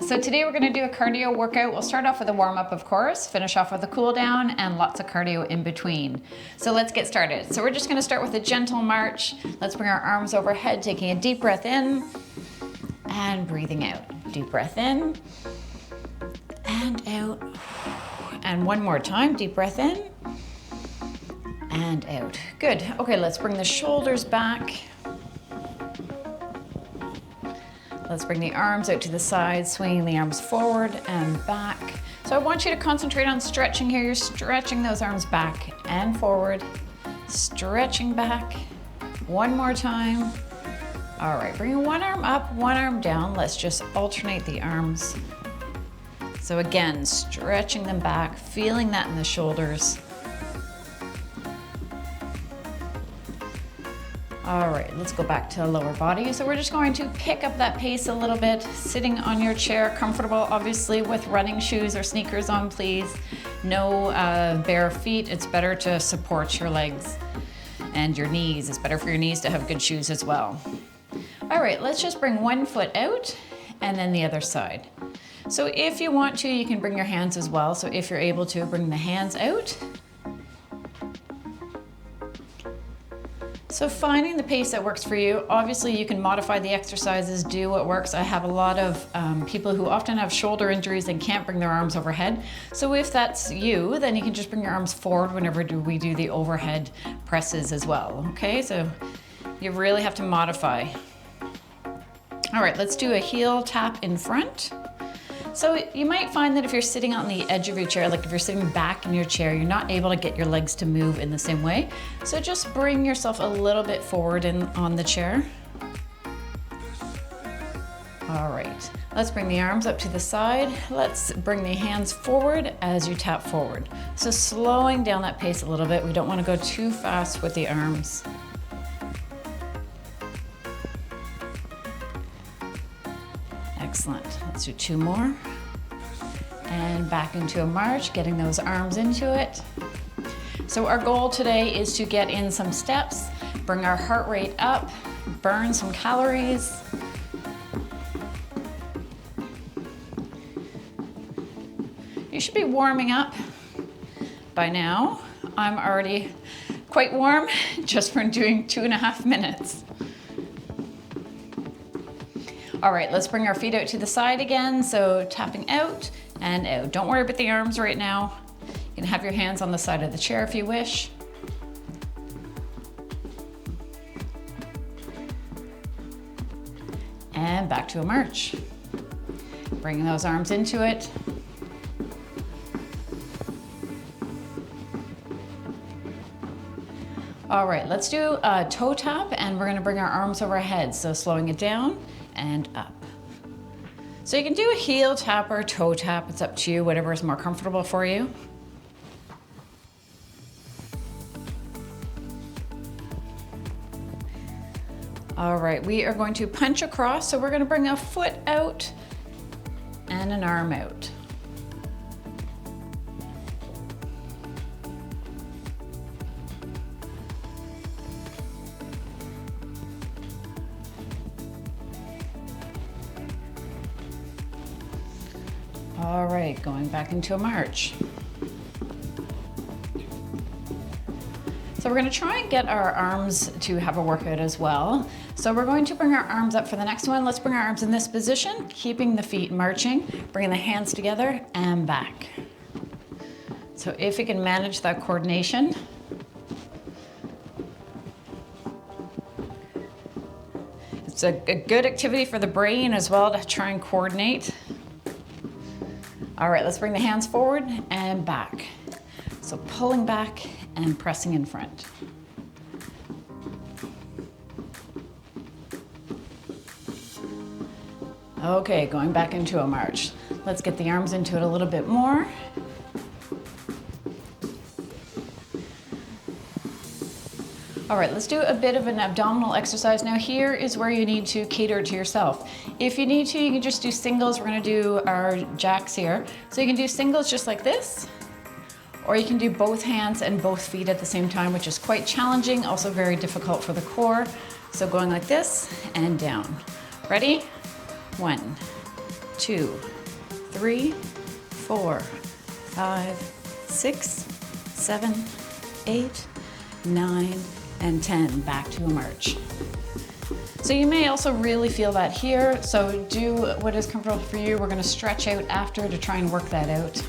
So today we're gonna do a cardio workout. We'll start off with a warm up, of course, finish off with a cool down and lots of cardio in between. So let's get started. So we're just gonna start with a gentle march. Let's bring our arms overhead, taking a deep breath in and breathing out. Deep breath in and out. And one more time, deep breath in and out. Good. Okay, let's bring the shoulders back. Let's bring the arms out to the side, swinging the arms forward and back. So I want you to concentrate on stretching here. You're stretching those arms back and forward, stretching back. One more time. All right, bring one arm up, one arm down. Let's just alternate the arms. So again, stretching them back, feeling that in the shoulders. All right, let's go back to lower body. So we're just going to pick up that pace a little bit, sitting on your chair, comfortable, obviously with running shoes or sneakers on, please. No bare feet. It's better to support your legs and your knees. It's better for your knees to have good shoes as well. All right, let's just bring one foot out and then the other side. So if you want to, you can bring your hands as well. So if you're able to, bring the hands out. So finding the pace that works for you. Obviously you can modify the exercises, do what works. I have a lot of people who often have shoulder injuries and can't bring their arms overhead. So if that's you, then you can just bring your arms forward whenever we do the overhead presses as well, okay? So you really have to modify. All right, let's do a heel tap in front. So you might find that if you're sitting on the edge of your chair, like if you're sitting back in your chair, you're not able to get your legs to move in the same way. So just bring yourself a little bit forward on the chair. All right, let's bring the arms up to the side. Let's bring the hands forward as you tap forward. So slowing down that pace a little bit. We don't want to go too fast with the arms. Excellent. Let's do two more. And back into a march, getting those arms into it. So our goal today is to get in some steps, bring our heart rate up, burn some calories. You should be warming up by now. I'm already quite warm just from doing 2.5 minutes. All right, let's bring our feet out to the side again. So tapping out and out. Don't worry about the arms right now. You can have your hands on the side of the chair if you wish. And back to a march. Bringing those arms into it. All right, let's do a toe tap and we're gonna bring our arms over our heads. So slowing it down and up. So you can do a heel tap or a toe tap. It's up to you, whatever is more comfortable for you. All right, we are going to punch across. So we're going to bring a foot out and an arm out. All right, going back into a march. So we're going to try and get our arms to have a workout as well. So we're going to bring our arms up for the next one. Let's bring our arms in this position, keeping the feet marching, bringing the hands together and back. So if you can manage that coordination. It's a good activity for the brain as well to try and coordinate. All right, let's bring the hands forward and back. So pulling back and pressing in front. Okay, going back into a march. Let's get the arms into it a little bit more. All right, let's do a bit of an abdominal exercise. Now here is where you need to cater to yourself. If you need to, you can just do singles. We're gonna do our jacks here. So you can do singles just like this, or you can do both hands and both feet at the same time, which is quite challenging, also very difficult for the core. So going like this and down. Ready? 1, 2, 3, 4, 5, 6, 7, 8, 9, and 10. Back to a march. So you may also really feel that here, so do what is comfortable for you. We're gonna stretch out after to try and work that out.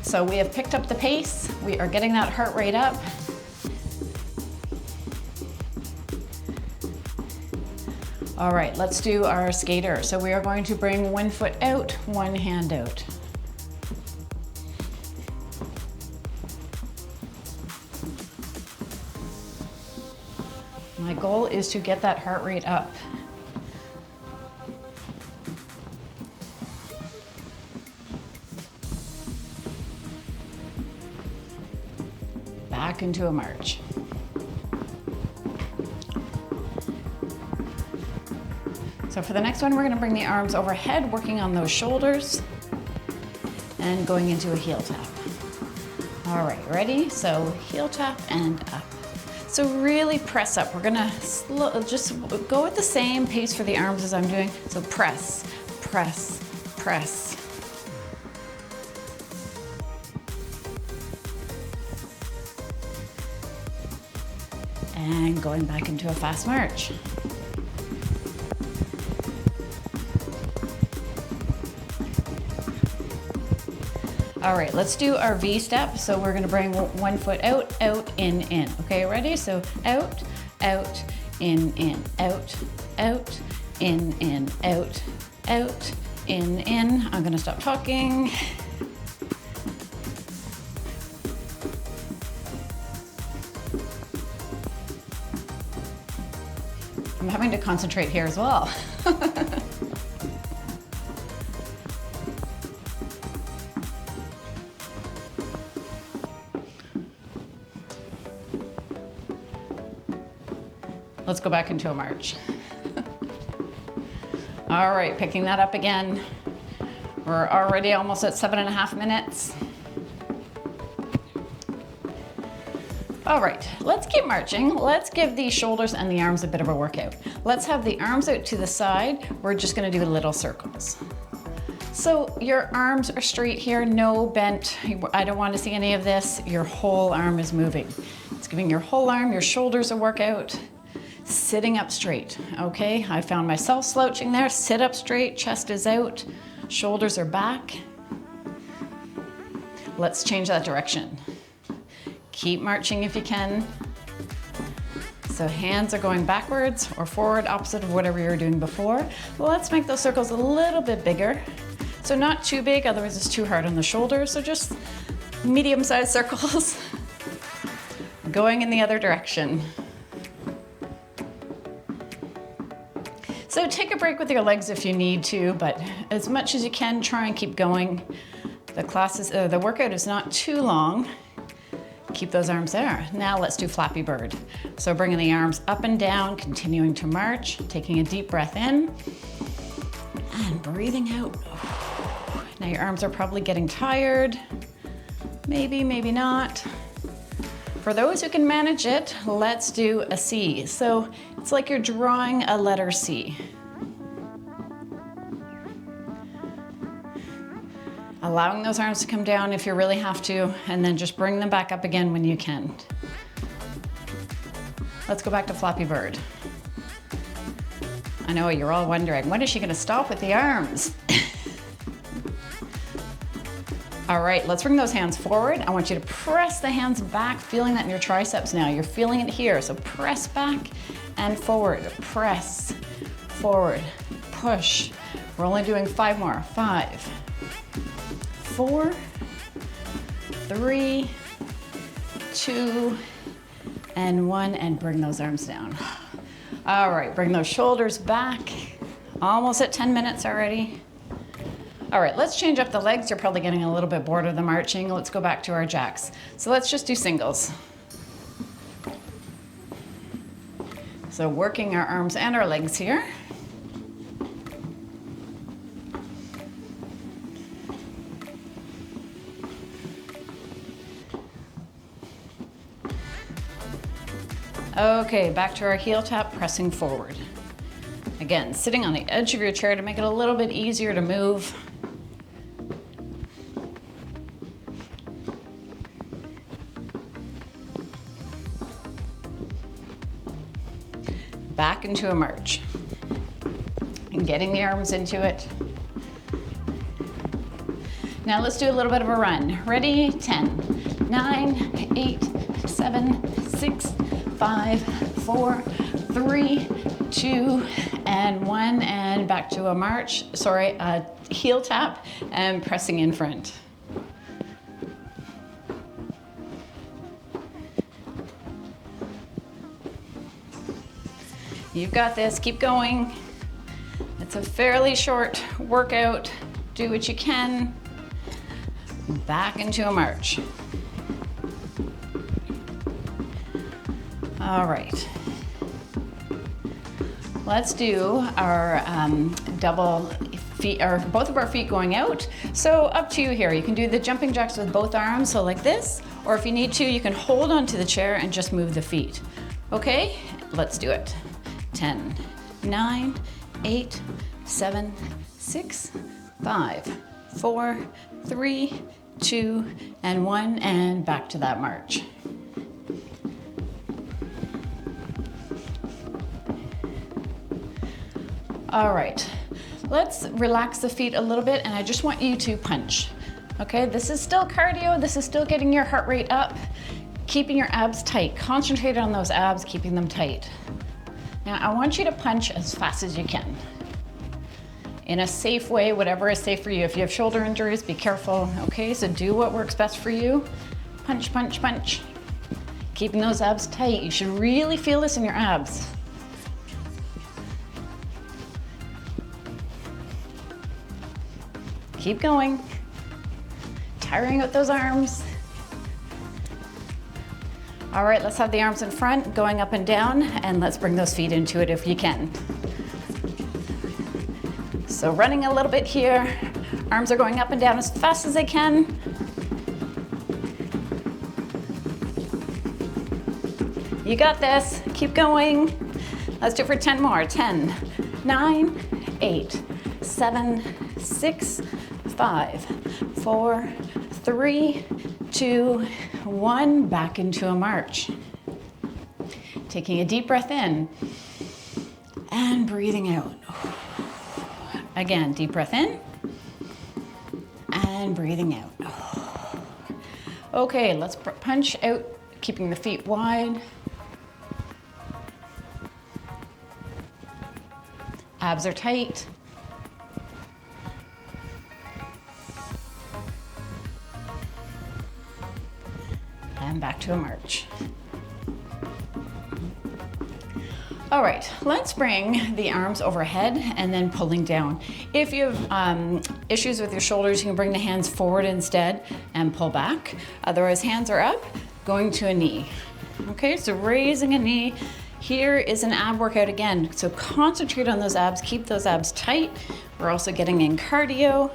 So we have picked up the pace. We are getting that heart rate up. All right, let's do our skater. So we are going to bring one foot out, one hand out. My goal is to get that heart rate up. Back into a march. So for the next one, we're going to bring the arms overhead, working on those shoulders and going into a heel tap. All right, ready? So heel tap and up. So really press up. We're gonna just go at the same pace for the arms as I'm doing. So press, press, press. And going back into a fast march. All right, let's do our V step. So we're gonna bring one foot out, out, in. Okay, ready? So out, out, in, out, out, in, out, out, in. I'm gonna stop talking. I'm having to concentrate here as well. Let's go back into a march. All right, picking that up again. We're already almost at 7.5 minutes. All right, let's keep marching. Let's give the shoulders and the arms a bit of a workout. Let's have the arms out to the side. We're just gonna do little circles. So your arms are straight here, no bent. I don't want to see any of this. Your whole arm is moving. It's giving your whole arm, your shoulders a workout. Sitting up straight, okay? I found myself slouching there. Sit up straight, chest is out, shoulders are back. Let's change that direction. Keep marching if you can. So hands are going backwards or forward, opposite of whatever you were doing before. Let's make those circles a little bit bigger. So not too big, otherwise it's too hard on the shoulders. So just medium-sized circles going in the other direction. So take a break with your legs if you need to, but as much as you can, try and keep going. The workout is not too long. Keep those arms there. Now let's do Flappy Bird. So bringing the arms up and down, continuing to march, taking a deep breath in and breathing out. Now your arms are probably getting tired. Maybe, maybe not. For those who can manage it, let's do a C. So it's like you're drawing a letter C. Allowing those arms to come down if you really have to, and then just bring them back up again when you can. Let's go back to Flappy Bird. I know you're all wondering, when is she gonna stop with the arms? All right, let's bring those hands forward. I want you to press the hands back, feeling that in your triceps now. You're feeling it here, so press back and forward. Press, forward, push. We're only doing 5 more. 5, 4, 3, 2, and 1, and bring those arms down. All right, bring those shoulders back. Almost at 10 minutes already. All right, let's change up the legs. You're probably getting a little bit bored of the marching. Let's go back to our jacks. So let's just do singles. So working our arms and our legs here. Okay, back to our heel tap, pressing forward. Again, sitting on the edge of your chair to make it a little bit easier to move. Back into a march. And getting the arms into it. Now let's do a little bit of a run. Ready? 10, 9, 8, 7, 6, 5, 4, 3, 2, and 1, and back to a march. Sorry, a heel tap and pressing in front. You've got this, keep going. It's a fairly short workout. Do what you can. Back into a march. All right. Let's do our double feet, or both of our feet going out. So up to you here. You can do the jumping jacks with both arms, so like this, or if you need to, you can hold onto the chair and just move the feet. Okay, let's do it. 10, 9, 8, 7, 6, 5, 4, 3, 2, and 1, and back to that march. All right, let's relax the feet a little bit, and I just want you to punch. Okay, this is still cardio, this is still getting your heart rate up, keeping your abs tight. Concentrate on those abs, keeping them tight. Now, I want you to punch as fast as you can. In a safe way, whatever is safe for you. If you have shoulder injuries, be careful, okay? So do what works best for you. Punch, punch, punch. Keeping those abs tight. You should really feel this in your abs. Keep going. Tiring out those arms. All right, let's have the arms in front, going up and down, and let's bring those feet into it if you can. So running a little bit here. Arms are going up and down as fast as they can. You got this, keep going. Let's do it for 10 more. 10, 9, 8, 7, 6, 5, 4, 3, 2, 1, back into a march. Taking a deep breath in and breathing out. Again, deep breath in and breathing out. Okay, let's punch out, keeping the feet wide. Abs are tight. And back to a march. All right, let's bring the arms overhead and then pulling down. If you have issues with your shoulders, you can bring the hands forward instead and pull back. Otherwise, hands are up, going to a knee. Okay, so raising a knee. Here is an ab workout again. So concentrate on those abs, keep those abs tight. We're also getting in cardio.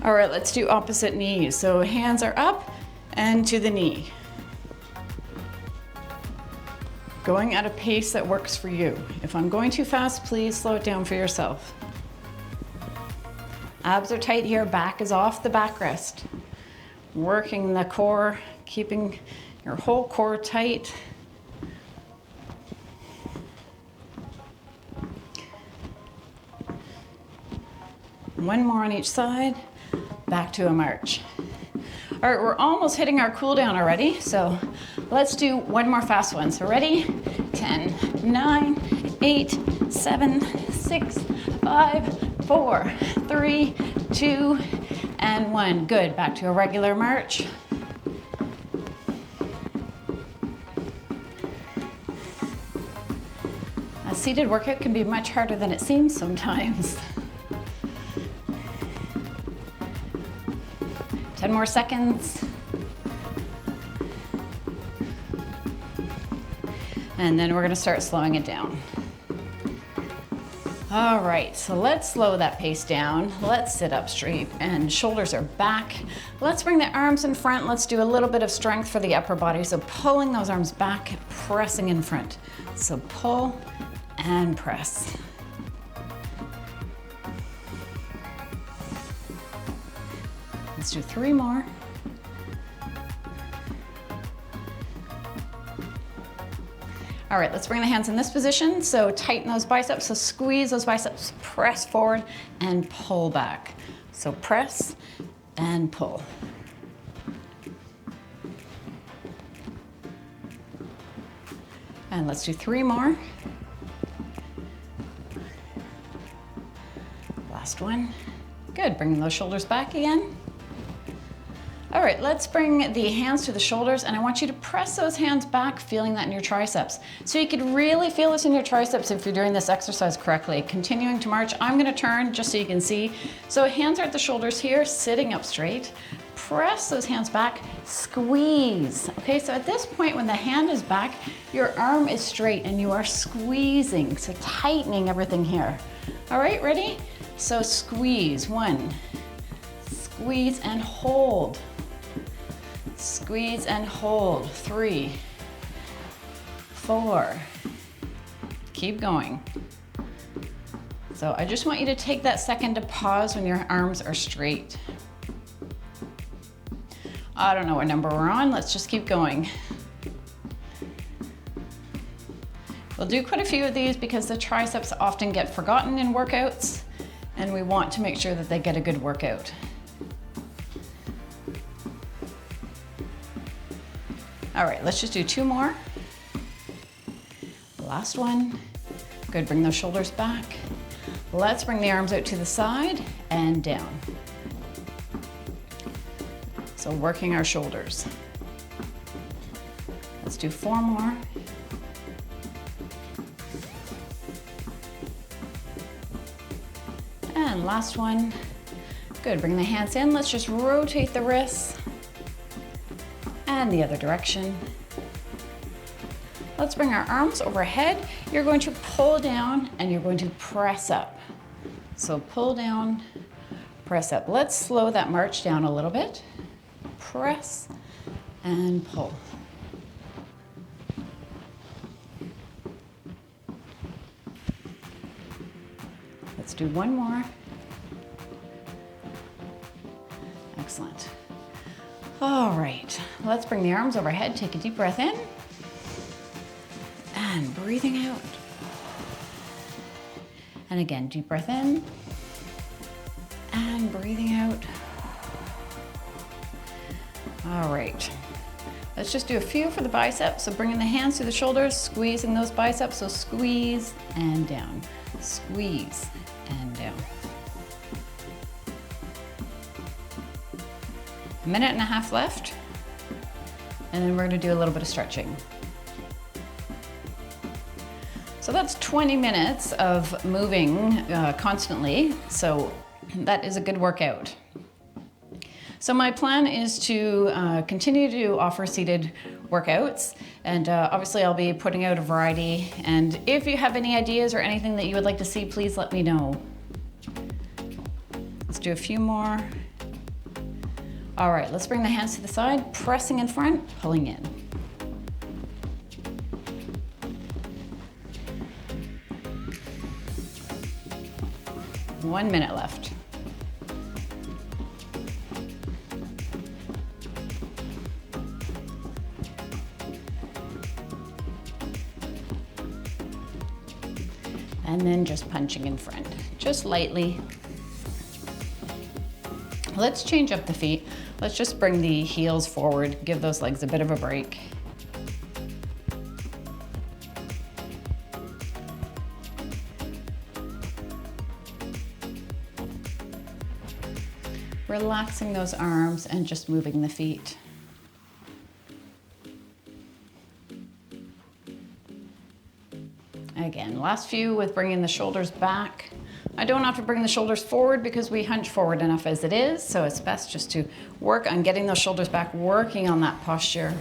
All right, let's do opposite knees. So hands are up and to the knee. Going at a pace that works for you. If I'm going too fast, please slow it down for yourself. Abs are tight here, back is off the backrest. Working the core, keeping your whole core tight. One more on each side. Back to a march. All right, we're almost hitting our cool down already, so let's do one more fast one. So ready? 10, 9, 8, 7, 6, 5, 4, 3, 2, and 1. Good, back to a regular march. A seated workout can be much harder than it seems sometimes. 10 more seconds. And then we're gonna start slowing it down. All right, so let's slow that pace down. Let's sit up straight and shoulders are back. Let's bring the arms in front. Let's do a little bit of strength for the upper body. So pulling those arms back, pressing in front. So pull and press. Let's do 3 more. All right, let's bring the hands in this position. So tighten those biceps, so squeeze those biceps, press forward and pull back. So press and pull. And let's do 3 more. Last one. Good, bring those shoulders back again. All right, let's bring the hands to the shoulders, and I want you to press those hands back, feeling that in your triceps. So you could really feel this in your triceps if you're doing this exercise correctly. Continuing to march, I'm gonna turn just so you can see. So hands are at the shoulders here, sitting up straight. Press those hands back, squeeze. Okay, so at this point when the hand is back, your arm is straight and you are squeezing, so tightening everything here. All right, ready? So squeeze, 1, squeeze and hold. Squeeze and hold, 3, 4. Keep going. So I just want you to take that second to pause when your arms are straight. I don't know what number we're on, let's just keep going. We'll do quite a few of these because the triceps often get forgotten in workouts, and we want to make sure that they get a good workout. All right, let's just do 2 more. Last one. Good, bring those shoulders back. Let's bring the arms out to the side and down. So working our shoulders. Let's do 4 more. And last one. Good, bring the hands in. Let's just rotate the wrists. And the other direction. Let's bring our arms overhead. You're going to pull down and you're going to press up. So pull down, press up. Let's slow that march down a little bit. Press and pull. Let's do 1 more. Excellent. All right, let's bring the arms overhead. Take a deep breath in and breathing out. And again, deep breath in and breathing out. All right, let's just do a few for the biceps. So bringing the hands to the shoulders, squeezing those biceps. So squeeze and down, squeeze and down. 1.5 minutes left, and then we're going to do a little bit of stretching. So that's 20 minutes of moving constantly, so that is a good workout. So my plan is to continue to offer seated workouts, and obviously I'll be putting out a variety, and if you have any ideas or anything that you would like to see, please let me know. Let's do a few more. All right, let's bring the hands to the side, pressing in front, pulling in. One minute left. And then just punching in front, just lightly. Let's change up the feet. Let's just bring the heels forward, give those legs a bit of a break. Relaxing those arms and just moving the feet. Again, last few with bringing the shoulders back. I don't have to bring the shoulders forward because we hunch forward enough as it is, so it's best just to work on getting those shoulders back, working on that posture.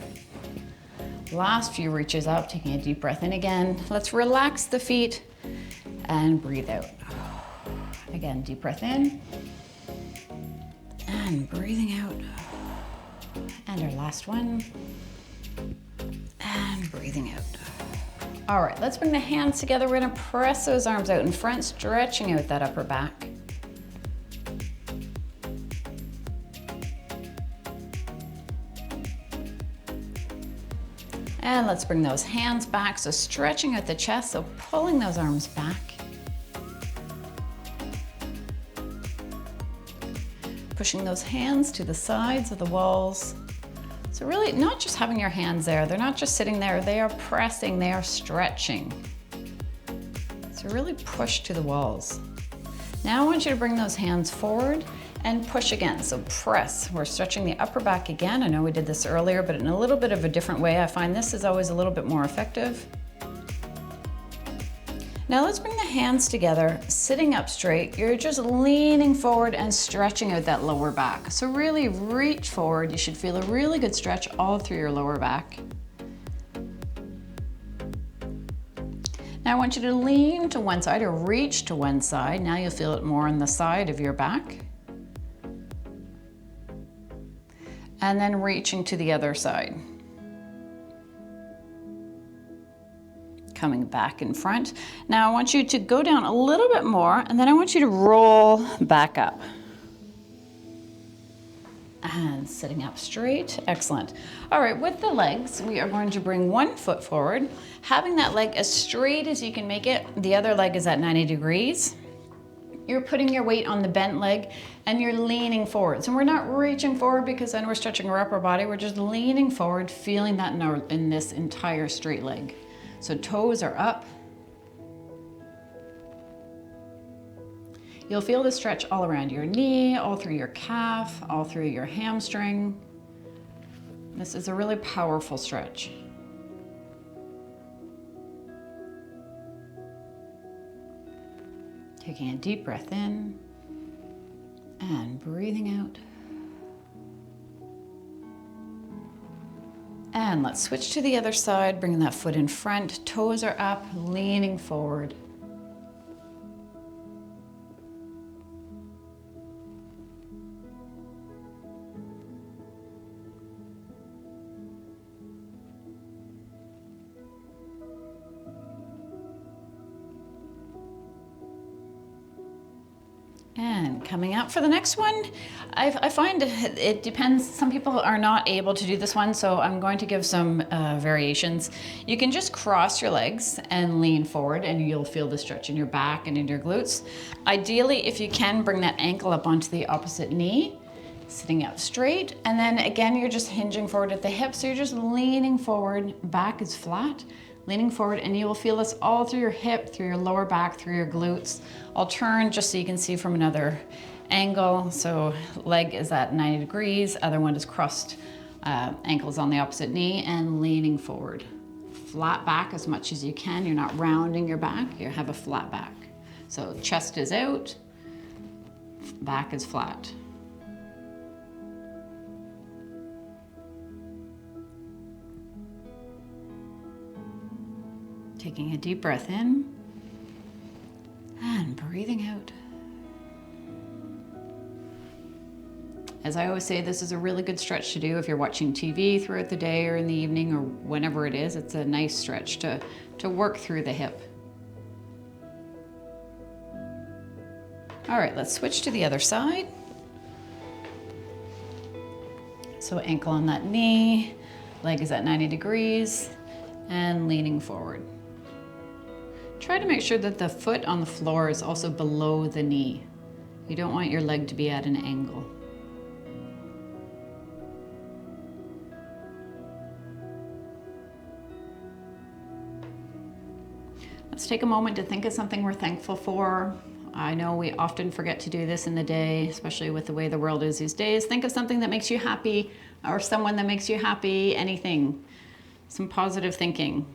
Last few reaches up, taking a deep breath in again. Let's relax the feet and breathe out. Again, deep breath in. And breathing out. And our last one. And breathing out. All right, let's bring the hands together. We're gonna press those arms out in front, stretching out that upper back. And let's bring those hands back. So stretching out the chest, so pulling those arms back. Pushing those hands to the sides of the walls. So really not just having your hands there, they're not just sitting there, they are pressing, they are stretching. So really push to the walls. Now I want you to bring those hands forward and push again, so press. We're stretching the upper back again. I know we did this earlier, but in a little bit of a different way. I find this is always a little bit more effective. Now let's bring the hands together, sitting up straight. You're just leaning forward and stretching out that lower back. So really reach forward. You should feel a really good stretch all through your lower back. Now I want you to lean to one side or reach to one side. Now you'll feel it more on the side of your back. And then reaching to the other side. Coming back in front. Now I want you to go down a little bit more, and then I want you to roll back up. And sitting up straight, excellent. All right, with the legs, we are going to bring one foot forward, having that leg as straight as you can make it. The other leg is at 90 degrees. You're putting your weight on the bent leg and you're leaning forward. So we're not reaching forward because then we're stretching our upper body. We're just leaning forward, feeling that in this entire straight leg. So toes are up. You'll feel the stretch all around your knee, all through your calf, all through your hamstring. This is a really powerful stretch. Taking a deep breath in and breathing out. And let's switch to the other side, bringing that foot in front, toes are up, leaning forward. And coming up for the next one, I find it depends. Some people are not able to do this one, so I'm going to give some variations. You can just cross your legs and lean forward and you'll feel the stretch in your back and in your glutes. Ideally, if you can, bring that ankle up onto the opposite knee, sitting up straight. And then again, you're just hinging forward at the hips. So you're just leaning forward, back is flat, leaning forward, and you will feel this all through your hip, through your lower back, through your glutes. I'll turn just so you can see from another angle. So leg is at 90 degrees, other one is crossed, ankles on the opposite knee, and leaning forward. Flat back as much as you can. You're not rounding your back, you have a flat back. So chest is out, back is flat. Taking a deep breath in and breathing out. As I always say, this is a really good stretch to do if you're watching TV throughout the day or in the evening or whenever it is. It's a nice stretch to work through the hip. All right, let's switch to the other side. So ankle on that knee, leg is at 90 degrees, and leaning forward. Try to make sure that the foot on the floor is also below the knee. You don't want your leg to be at an angle. Let's take a moment to think of something we're thankful for. I know we often forget to do this in the day, especially with the way the world is these days. Think of something that makes you happy or someone that makes you happy, anything. Some positive thinking.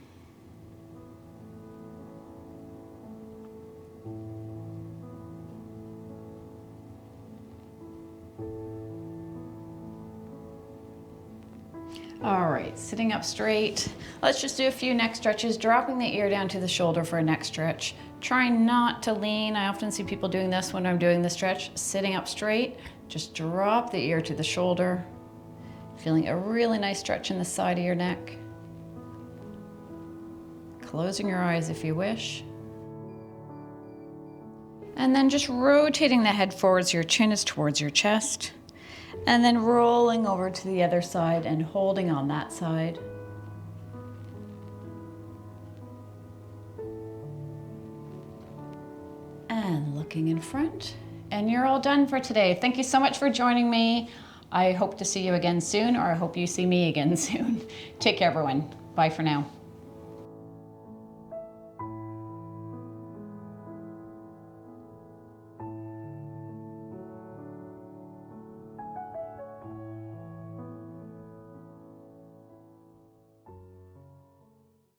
All right, sitting up straight. Let's just do a few neck stretches, dropping the ear down to the shoulder for a neck stretch. Try not to lean. I often see people doing this when I'm doing the stretch. Sitting up straight, just drop the ear to the shoulder. Feeling a really nice stretch in the side of your neck. Closing your eyes if you wish. And then just rotating the head forwards, your chin is towards your chest. And then rolling over to the other side and holding on that side. And looking in front. And you're all done for today. Thank you so much for joining me. I hope to see you again soon, or I hope you see me again soon. Take care, everyone. Bye for now.